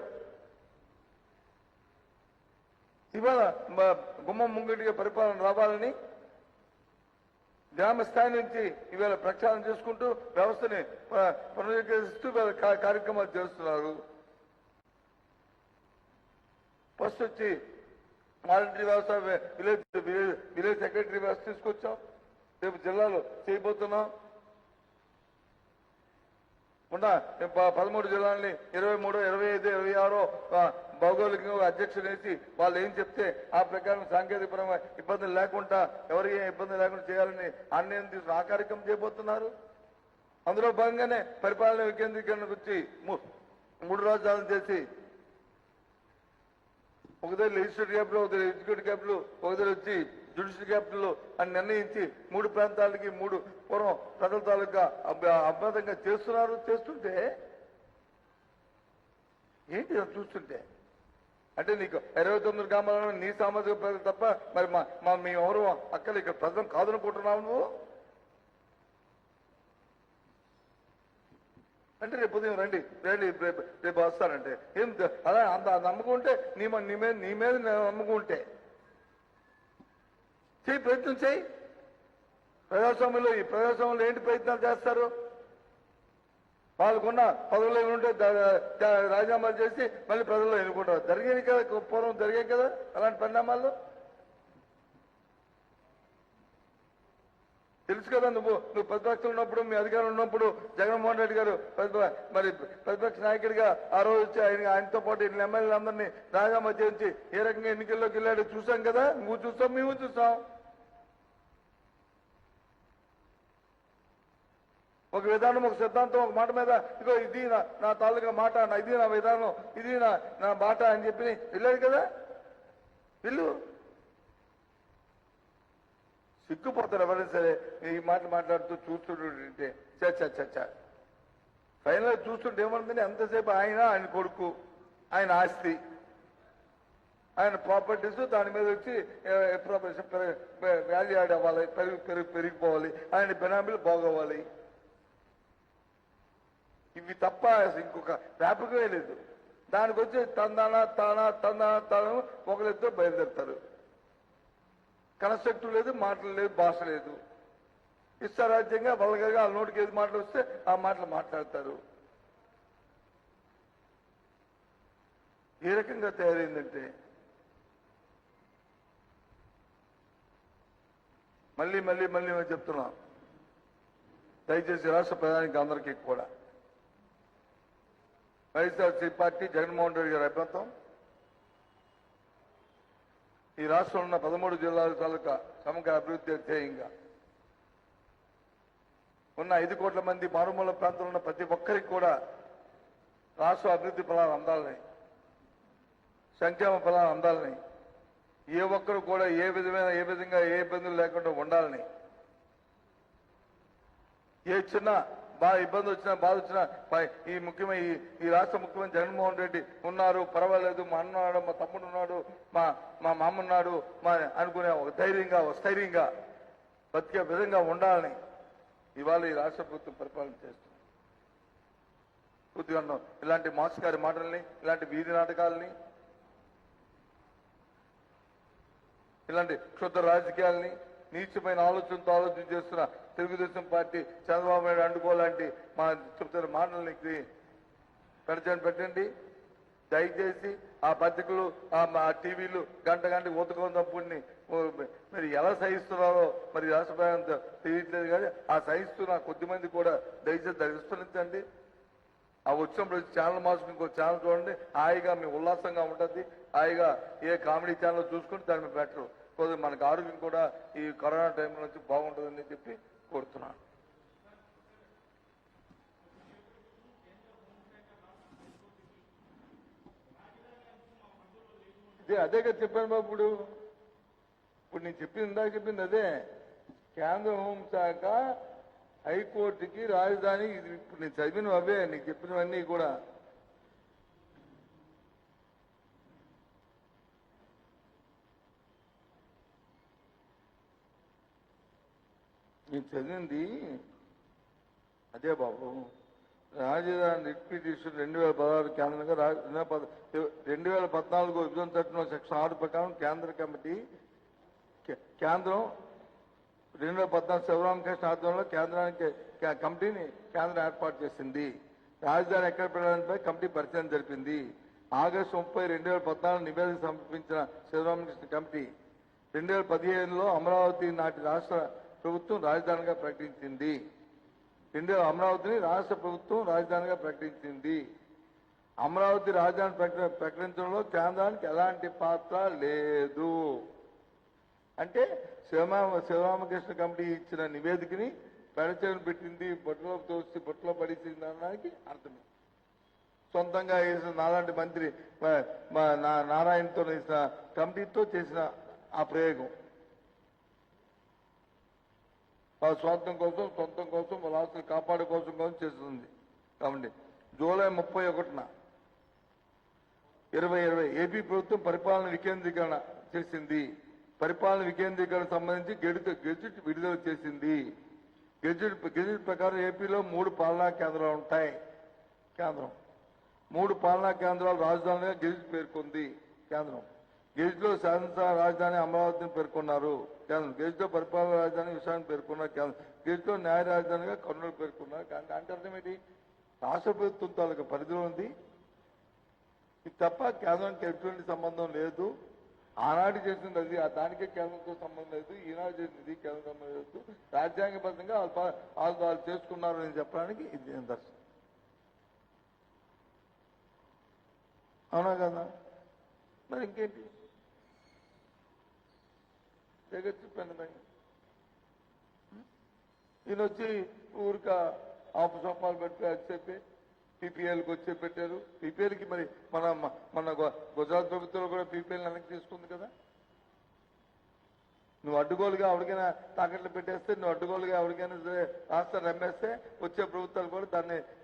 ఇవాళ గుమ్మం ముంగటిగా పరిపాలన రావాలని గ్రామ స్థాయి నుంచి ఇవాళ ప్రక్షాళన చేసుకుంటూ వ్యవస్థని పునరుద్ధరిస్తూ కార్యక్రమాలు చేస్తున్నారు. ఫస్ట్ వచ్చి వాలంటరీ వ్యవస్థ, విలేజ్ సెక్రటరీ వ్యవస్థ తీసుకొచ్చాం. రేపు జిల్లాలో చేయబోతున్నాం. ఉన్న 13 జిల్లాలని 23, 25, 26 భౌగోళికంగా అధ్యక్షుడు వేసి వాళ్ళు ఏం చెప్తే ఆ ప్రకారం సాంకేతికపరంగా ఇబ్బందులు లేకుండా ఎవరికి ఇబ్బంది లేకుండా చేయాలని నిర్ణయం తీసుకుని ఆ కార్యక్రమం చేయబోతున్నారు. అందులో భాగంగానే పరిపాలన వికేంద్రీకరణ గురించి 3 రాజధానులు చేసి ఒకసారి లెజిస్లేటివ్ క్యాపిటల్, ఒకసారి ఎగ్జిక్యూటివ్ క్యాపిటల్, ఒకసారి వచ్చి జ్యుడిషియల్ క్యాపిటల్ అని నిర్ణయించి 3 ప్రాంతాలకి 3 పూర్వం ప్రజల తాలూకా అభ్యంతంగా చేస్తున్నారు. చేస్తుంటే ఏంటి చూస్తుంటే అంటే నీకు 29 గ్రామాలలో నీ సామాజిక ప్రజలు తప్ప మరి మేము ఎవరు అక్కలు ఇక్కడ ప్రజలు కాదనుకుంటున్నావు నువ్వు అంటే రేపు ఉదయం రండి రేపు వస్తానంటే ఏం అలా అంత నమ్మకం ఉంటే నీ మీద నమ్మకం ఉంటే చేయి, ప్రయత్నం చేయి. ప్రజాస్వామ్యంలో ఈ ప్రజాస్వామ్యంలో ఏంటి ప్రయత్నాలు చేస్తారు? వాళ్ళకున్న పదవులు ఏమి రాజీనామాలు చేసి మళ్ళీ ప్రజల్లో ఎన్నుకుంటారు. జరిగాయి కదా, పూర్వం జరిగాయి కదా అలాంటి పరిణామాలు. తెలుసు కదా, నువ్వు ప్రతిపక్షంలో ఉన్నప్పుడు, మీ అధికారంలో ఉన్నప్పుడు జగన్మోహన్ రెడ్డి గారు మరి ప్రతిపక్ష నాయకుడిగా ఆ రోజు వచ్చి ఆయనతో పాటు ఎమ్మెల్యేలందరినీ రాజీనామా చేయించి ఏ రకంగా ఎన్నికల్లోకి వెళ్ళాడో చూసాం కదా. నువ్వు చూస్తాం, మేము చూస్తాం. ఒక విధానం, ఒక సిద్ధాంతం, ఒక మాట మీద ఇగో ఇది నా తాలూకా మాట, ఇది నా విధానం, ఇది నా బాట అని చెప్పి వెళ్ళాడు కదా. వెళ్ళు, సిగ్గుపోతారు ఎవరైనా సరే ఈ మాటలు మాట్లాడుతూ చూస్తుంటే. చచ్చ ఫైనల్ చూస్తుంటే ఏమనుందంటే ఎంతసేపు ఆయన కొడుకు, ఆయన ఆస్తి, ఆయన ప్రాపర్టీస్, దాని మీద వచ్చి వాల్యూ యాడ్ అవ్వాలి, పెరిగిపోవాలి, ఆయన బెనామీలు బాగోవాలి. ఇవి తప్ప ఇంకొక వ్యాపకమే లేదు. దానికి వచ్చి తాను ఒకరితో బయలుదేరుతారు. కన్స్ట్రక్టివ్ లేదు, మాటలు లేదు, భాష లేదు. ఇష్టారాజ్యంగా బలగగా వాళ్ళ నోటికి ఏది మాటలు వస్తే ఆ మాటలు మాట్లాడతారు. ఏ రకంగా తయారైందంటే మళ్ళీ మేము చెప్తున్నాం, దయచేసి రాష్ట్ర ప్రధానికి అందరికీ కూడా వైఎస్ఆర్సీ పార్టీ జగన్మోహన్ రెడ్డి గారి అభ్యంతరం ఈ రాష్ట్రంలో ఉన్న 13 జిల్లాల తాలూకా సమగ్ర అభివృద్ధి ధ్యేయంగా ఉన్న 5 కోట్ల మంది మారుమూల ప్రాంతంలో ఉన్న ప్రతి ఒక్కరికి కూడా రాష్ట్ర అభివృద్ధి ఫలాలు అందాలని, సంక్షేమ ఫలాలు అందాలని, ఏ ఒక్కరు కూడా ఏ విధంగా ఏ ఇబ్బందులు లేకుండా ఉండాలని, ఏ చిన్న ఇబ్బంది వచ్చినా బాధ వచ్చినా ఈ రాష్ట్ర ముఖ్యమంత్రి జగన్మోహన్ రెడ్డి ఉన్నారు, పర్వాలేదు, మా అన్న ఉన్నాడు, మా తమ్ముడు ఉన్నాడు, మా మామ ఉన్నాడు అనుకునే ఒక స్థైర్యంగా బతికే విధంగా ఉండాలని ఇవాళ ఈ రాష్ట్ర ప్రభుత్వం పరిపాలన చేస్తుంది. పూర్తిగా ఇలాంటి మోసగారి మాటల్ని, ఇలాంటి వీధి నాటకాలని, ఇలాంటి క్షుద్ర రాజకీయాలని, నీచమైన ఆలోచనతో ఆలోచన చేస్తున్న తెలుగుదేశం పార్టీ చంద్రబాబు నాయుడు అండుకోలాంటి చెప్తున్న మాటల్ని పెట్టండి. దయచేసి ఆ పత్రికలు, ఆ టీవీలు గంటకి ఉతకొందప్పుడిని మరి ఎలా సహిస్తున్నారో మరి రాష్ట్ర ప్రజలంతా తెలియట్లేదు. కానీ ఆ సహిస్తున్న కొద్దిమంది కూడా దయచేసి విస్మరించండి. ఆ వచ్చినప్పుడు ఛానల్ మార్చుకుని ఇంకో ఛానల్ చూడండి, హాయిగా మీ ఉల్లాసంగా ఉంటుంది. హాయిగా ఏ కామెడీ ఛానల్ చూసుకుని దాని మీద బెటర్. కొద్దిగా మనకు ఆరోగ్యం కూడా ఈ కరోనా టైంలో నుంచి బాగుంటుందని చెప్పి కోరుతున్నాను. అదే కదా చెప్పాను బాబు. ఇప్పుడు నేను చెప్పింది అదే. కేంద్ర హోంశాఖ హైకోర్టుకి రాజధాని, ఇది ఇప్పుడు నేను చదివిన అవే నీకు చెప్పినవన్నీ కూడా. నేను చదివింది అదే బాబు. రాజధాని రిట్పిటిషన్ 2016 కేంద్రంగా 2014 విభజన చట్టంలో సెక్షన్ 6 ప్రకారం కేంద్రం 2014 శివరామకృష్ణ ఆధ్వర్యంలో కమిటీని కేంద్రం ఏర్పాటు చేసింది. రాజధాని ఎక్కడ పెట్టడానిపై కమిటీ పరిశీలన జరిపింది. ఆగస్టు 30, 2014 నివేదిక సమర్పించిన శివరామకృష్ణ కమిటీ 2015లో అమరావతి నాటి రాష్ట్ర ప్రభుత్వం రాజధానిగా ప్రకటించింది. అమరావతిని రాష్ట్ర ప్రభుత్వం రాజధానిగా ప్రకటించింది. అమరావతి రాజధాని ప్రకటించడంలో కేంద్రానికి ఎలాంటి పాత్ర లేదు అంటే శివరామకృష్ణ కమిటీ ఇచ్చిన నివేదికని పెడచెవిన పెట్టింది, బొట్టులో తోసి బొట్టులో పడేసింది అనడానికి అర్థమే. సొంతంగా వేసిన నాలాంటి మంత్రి నారాయణతో వేసిన కమిటీతో చేసిన ఆ ప్రయోగం వాళ్ళ సొంతం కోసం వాళ్ళ ఆస్తులు కాపాడుకోసం కోసం చేస్తుంది. కాబట్టి జూలై 31న 2020 ఏపీ ప్రభుత్వం పరిపాలన వికేంద్రీకరణ చేసింది. పరిపాలన వికేంద్రీకరణ సంబంధించి గెజిట్ విడుదల చేసింది. గెజిట్ ప్రకారం ఏపీలో 3 పాలనా కేంద్రాలు ఉంటాయి. కేంద్రం 3 పాలనా కేంద్రాలు రాజధానిగా గెజిట్ పేర్కొంది. కేంద్రం గెజిట్లో శాసనసభ రాజధాని అమరావతిని పేర్కొన్నారు. కేంద్రం గెజిట్లో పరిపాలన రాజధాని విశాఖను పేర్కొన్నారు. కేంద్రం గెజిట్లో న్యాయ రాజధానిగా కర్నూలు పేర్కొన్నారు. అంటే అర్థం ఏంటి? రాష్ట్ర ప్రభుత్వం తాలూకు పరిధిలో ఉంది. ఇది తప్ప కేంద్రానికి ఎటువంటి సంబంధం లేదు. ఆనాడు చేసింది అది, దానికే కేంద్రంతో సంబంధం లేదు. ఈనాడు చేసింది కేంద్రం సంబంధం లేదు. రాజ్యాంగబద్ధంగా వాళ్ళు చేసుకున్నారు అని చెప్పడానికి ఇది దర్శనం. అవునా కదా? మరి ఇంకేంటి జగచ్చు పెన్నదండి. ఈయన వచ్చి ఊరిక ఆపు సోపాలు పెట్టి అది చెప్పి పీపీఎల్కి వచ్చి పెట్టారు. పీపీఎల్కి మరి మన గుజరాత్ ప్రభుత్వంలో కూడా పీపీఎల్ వెనక్కి తీసుకుంది కదా. నువ్వు అడ్డుగోలుగా ఎవరికైనా తాకట్లు పెట్టేస్తే, నువ్వు అడ్డుగోలుగా ఎవరికైనా సరే రాష్ట్రం రమ్మేస్తే వచ్చే ప్రభుత్వాలు కూడా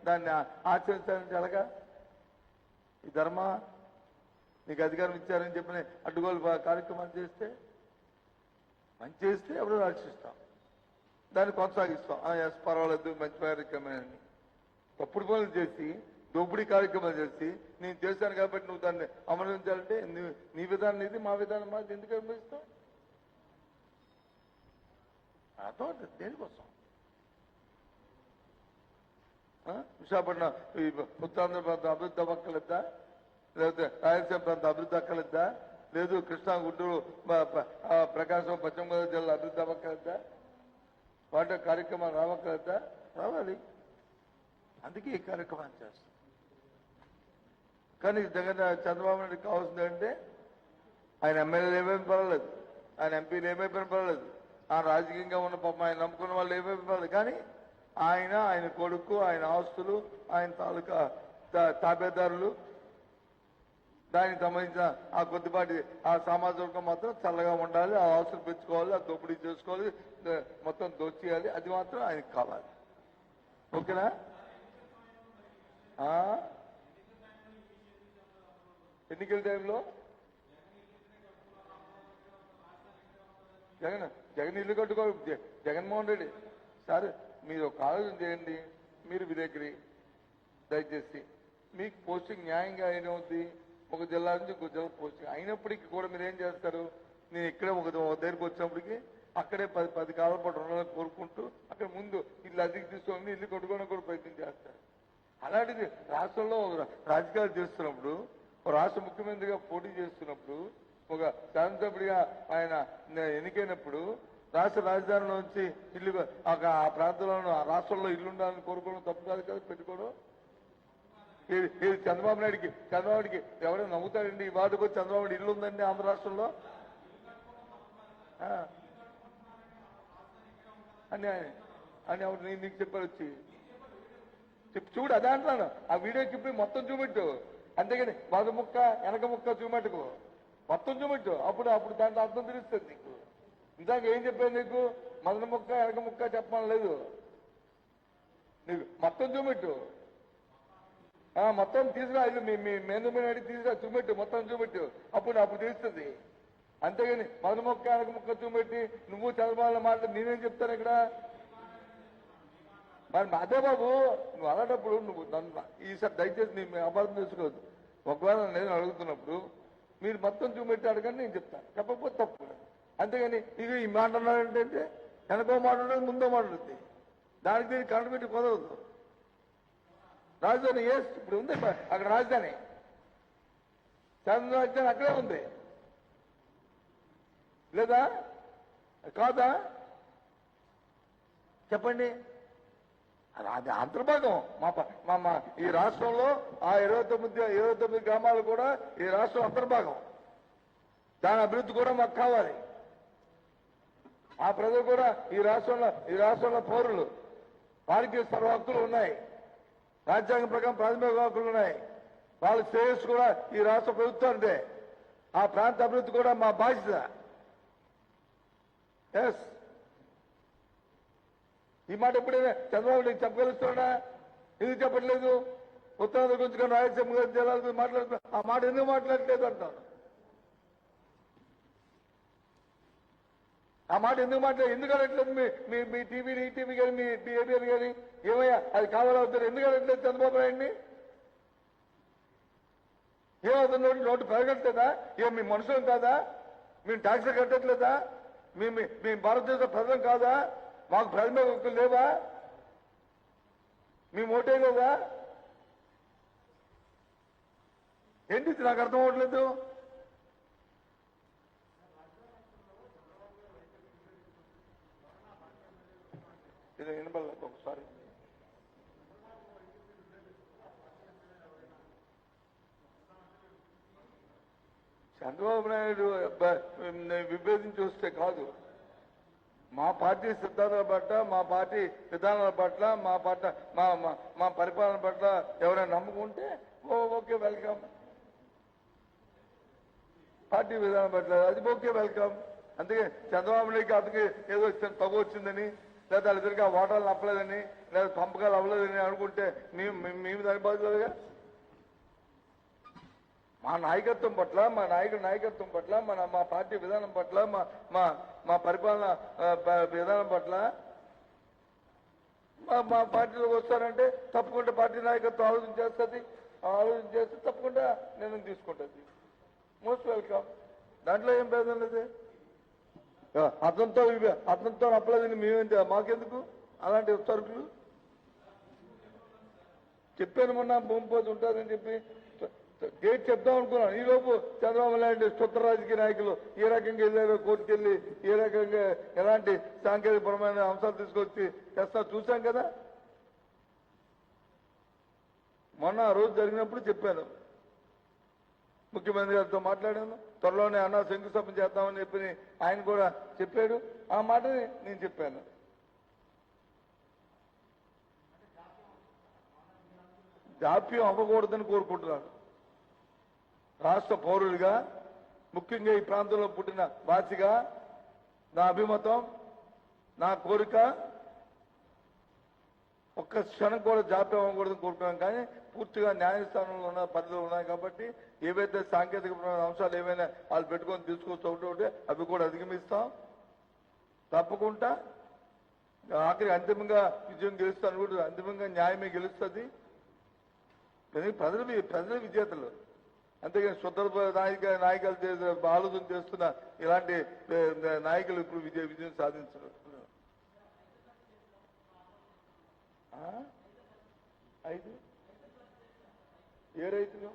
దాన్ని ఆచరించాలని ఎలాగా? ఈ ధర్మ నీకు అధికారం ఇచ్చారని చెప్పిన అడ్డుగోలు కార్యక్రమాలు చేస్తే మంచి చేస్తే ఎవరు రక్షిస్తాం, దాన్ని కొనసాగిస్తాం. ఎస్ పర్వాలేదు మంచి కార్యక్రమం అని. తప్పుడు పనులు చేసి దోపిడీ కార్యక్రమాలు చేసి నేను చేశాను కాబట్టి నువ్వు దాన్ని అమలుంచాలంటే నీ విధానం ఇది, మా విధానం మాది, ఎందుకు అనుభవిస్తావు? అర్థం దేనికోసం? విశాఖపట్నం ఉత్తరాంధ్ర ప్రాంతం అభివృద్ధి అవ్వక్కలేదా? లేకపోతే రాయలసీమ ప్రాంతం అభివృద్ధి అక్కలేదా? లేదు కృష్ణా, గుంటూరు, ప్రకాశం, పశ్చిమ గోదావరి జిల్లా అభివృద్ధి అవ్వక్కలేదా? వాటి కార్యక్రమాలు రావక్కలేదా? రావాలి. అందుకే ఈ కార్యక్రమాన్ని చేస్తాం. కానీ చంద్రబాబు నాయుడు కావాల్సింది అంటే ఆయన ఎమ్మెల్యేలు ఏమేమి పర్వాలేదు, ఆయన ఎంపీలు ఏమైపోయినా పర్వాలేదు, ఆ రాజకీయంగా ఉన్న పాపం ఆయన నమ్ముకున్న వాళ్ళు ఏమైపోయినా పర్వాలేదు. కానీ ఆయన కొడుకు, ఆయన ఆస్తులు, ఆయన తాలూకా తాబేదారులు, దానికి సంబంధించిన ఆ కొద్దిపాటి ఆ సామాజిక వర్గం మాత్రం చల్లగా ఉండాలి, ఆ ఆస్తులు పెంచుకోవాలి, ఆ దోపిడీ చేసుకోవాలి, మొత్తం దోచేయాలి. అది మాత్రం ఆయనకు కావాలి. ఓకేనా? ఎన్నికల టైంలో జగన్ ఇల్లు కట్టుకో, జగన్మోహన్ రెడ్డి సార్ మీరు ఒక ఆలోచన చేయండి. మీరు విలేకరి, దయచేసి మీకు పోస్టింగ్ న్యాయంగా అయినవుద్ది. ఒక జిల్లా నుంచి ఇంకో జిల్లా పోస్టింగ్ అయినప్పటికీ కూడా మీరు ఏం చేస్తారు? నేను ఇక్కడే ఒక దగ్గరికి వచ్చినప్పటికీ అక్కడే 10 కాలాల పాటు ఉండాలని కోరుకుంటూ అక్కడ ముందు ఇల్లు అద్దెకి తీసుకొని ఇల్లు కట్టుకోవడం కూడా ప్రయత్నం చేస్తారు. అలాంటిది రాష్ట్రంలో రాజకీయాలు చేస్తున్నప్పుడు, రాష్ట్ర ముఖ్యమంత్రిగా పోటీ చేస్తున్నప్పుడు, ఒక శాసనసభ్యుడిగా ఆయన ఎన్నికైనప్పుడు రాష్ట్ర రాజధానిలో నుంచి ఇల్లు ఆ ప్రాంతంలో ఆ రాష్ట్రంలో ఇల్లు ఉండాలని కోరుకోవడం తప్పు కాదు కదా పెట్టుకోవడం. ఇది చంద్రబాబు నాయుడికి ఎవరైనా నమ్ముతారండి? ఈ వార్డుకు చంద్రబాబు నాయుడు ఇల్లు ఉందండి ఆంధ్ర రాష్ట్రంలో అని ఎవరు నీకు చెప్పారు వచ్చి చూడు. అదే అంటున్నాను, ఆ వీడియో చెప్పి మొత్తం చూపెట్టు. అంతేగాని మొదటి ముక్క వెనక ముక్క చూపెట్టుకో, మొత్తం చూపెట్టు. అప్పుడు దాంట్లో అర్థం తెలుస్తుంది నీకు. ఇందాక ఏం చెప్పాను నీకు? మొదటి ముక్క వెనక ముక్క చెప్పడం లేదు నీకు. మొత్తం చూపెట్టు, మొత్తం తీసుకురా. ఇల్లు మీ మేనమైన అడిగి తీసుకురా, చూపెట్టు, మొత్తం చూపెట్టు. అప్పుడు తెలుస్తుంది. అంతేగాని మొదటి ముక్క వెనక ముక్క చూపెట్టి నువ్వు చంద్రబాబు మాట నేనేం చెప్తాను ఇక్కడ? మరి అదే బాబు, నువ్వు అలాంటప్పుడు నువ్వు నన్ను ఈసారి దయచేసి నీ అపార్థం చేసుకోవద్దు. ఒకవేళ నేను అడుగుతున్నప్పుడు మీరు మొత్తం చూపెట్టి అడగండి, నేను చెప్తాను. చెప్పకపోతే తప్పు. అంతేగాని ఇక ఈ మాట అన్నాడంటే వెనకో మాట ఉండదు, ముందో మాట ఉంటుంది. దానికి దీనికి కరెంట్ పెట్టి కుదరదు. రాజధాని ఇప్పుడు ఉంది అక్కడ, రాజధాని శాసన రాజధాని అక్కడే ఉంది లేదా కాదా? చెప్పండి. అది అంతర్భాగం మా ఈ రాష్ట్రంలో ఆ 29 గ్రామాలు కూడా ఈ రాష్ట్రం అంతర్భాగం. దాని అభివృద్ధి కూడా మాకు కావాలి. ఆ ప్రజలు కూడా ఈ రాష్ట్రంలో పౌరులు, వారికి సర్వ హక్కులు ఉన్నాయి. రాజ్యాంగం ప్రకారం ప్రాథమిక హక్కులు ఉన్నాయి. వాళ్ళ శ్రేయస్సు కూడా ఈ రాష్ట్ర ప్రభుత్వానిదే. ఆ ప్రాంత అభివృద్ధి కూడా మా బాధ్యత. ఎస్, ఈ మాట ఎప్పుడైనా చంద్రబాబు నీకు చెప్పగలుగుతున్నా? ఎందుకు చెప్పట్లేదు? ఉత్తరాంధ్ర గురించి కానీ రాయలసీమ గురించి జిల్లాల గురించి మాట్లాడుతున్నా, ఆ మాట ఎందుకు మాట్లాడలేదు అంటాను. ఆ మాట ఎందుకు మాట్లాడలేదు? ఎందుకు అనట్లేదు? మీ టీవీ ఈటీవీ కానీ మీ ఏబిఎన్ కానీ ఏమయ్యా అది కావాలవుతారు ఎందుకు అనట్లేదు చంద్రబాబు నాయుడిని? ఏమవుతుంది? నోటు పెరగట్లేదా? ఏం మీ మనుషులం కాదా? మేము ట్యాక్స్ కట్టట్లేదా? మీ భారతదేశ ప్రజలం కాదా? మాకు ప్రాథమిక హక్కులు లేవా? మేము ఓటేయలేదా? ఏంటి నాకు అర్థం అవ్వట్లేదు. ఇది వినపడలేదు ఒకసారి. చంద్రబాబు నాయుడు విభేదించి వస్తే కాదు, మా పార్టీ సిద్ధాంతాల పట్ల, మా పార్టీ విధానాల పట్ల, మా పరిపాలన పట్ల ఎవరైనా నమ్ముకుంటే ఓకే వెల్కమ్. పార్టీ విధానం పట్ల అది ఓకే వెల్కమ్. అందుకే చంద్రబాబు నాయుడికి అతనికి ఏదో తగు వచ్చిందని, లేదా వాళ్ళిద్దరికి ఆ ఓటాలు నప్పలేదని, లేదా పంపకాలు అవ్వలేదని అనుకుంటే మేము దాని బాధ్యతగా మా నాయకత్వం పట్ల, మా నాయకత్వం పట్ల, మా పార్టీ విధానం పట్ల, మా పరిపాలన విధానం పట్ల మా పార్టీలోకి వస్తారంటే తప్పకుండా పార్టీ నాయకత్వం ఆలోచన చేస్తే తప్పకుండా నిర్ణయం తీసుకుంటుంది. Most welcome. దాంట్లో ఏం భేదం లేదు. అతనితో నప్పలేదని మేమేంటి, మాకెందుకు అలాంటి సరుకులు? చెప్పాను మొన్న భూమి పోతే ఉంటుందని చెప్పి డేట్ చెప్దాం అనుకున్నాను. ఈలోపు చంద్రబాబు నాయుడు చుట్ట రాజకీయ నాయకులు ఏ రకంగా వెళ్ళారో కోర్టుకెళ్ళి ఏ రకంగా ఎలాంటి సాంకేతికపరమైన అంశాలు తీసుకొచ్చి తెస్తా చూశాం కదా. మొన్న ఆ రోజు జరిగినప్పుడు చెప్పాను, ముఖ్యమంత్రి గారితో మాట్లాడాను. త్వరలోనే అన్నా శంకుస్థాపన చేద్దామని చెప్పి ఆయన కూడా చెప్పాడు. ఆ మాటని నేను చెప్పాను. జాప్యం అవ్వకూడదని కోరుకుంటున్నాను. రాష్ట్ర పౌరుడిగా, ముఖ్యంగా ఈ ప్రాంతంలో పుట్టిన వాసిగా నా అభిమతం, నా కోరిక ఒక్క క్షణం కూడా జాప్యం అవ్వకూడదని కోరుకున్నాను. కానీ పూర్తిగా న్యాయస్థానంలో ఉన్న పరిధిలో ఉన్నాయి కాబట్టి ఏవైతే సాంకేతికపరమైన అంశాలు ఏవైనా వాళ్ళు పెట్టుకొని తీసుకొచ్చి ఒకటి అవి కూడా అధిగమిస్తాం. తప్పకుండా ఆఖరి అంతిమంగా విజయం గెలుస్తాను కూడా, అంతిమంగా న్యాయమే గెలుస్తుంది. ప్రజల విజేతలు. అంతేగాని స్వతంత్ర నాయకులు ఆలోచన చేస్తున్న ఇలాంటి నాయకులు ఇప్పుడు విజయం సాధించరు. 5 ఏ రైతులు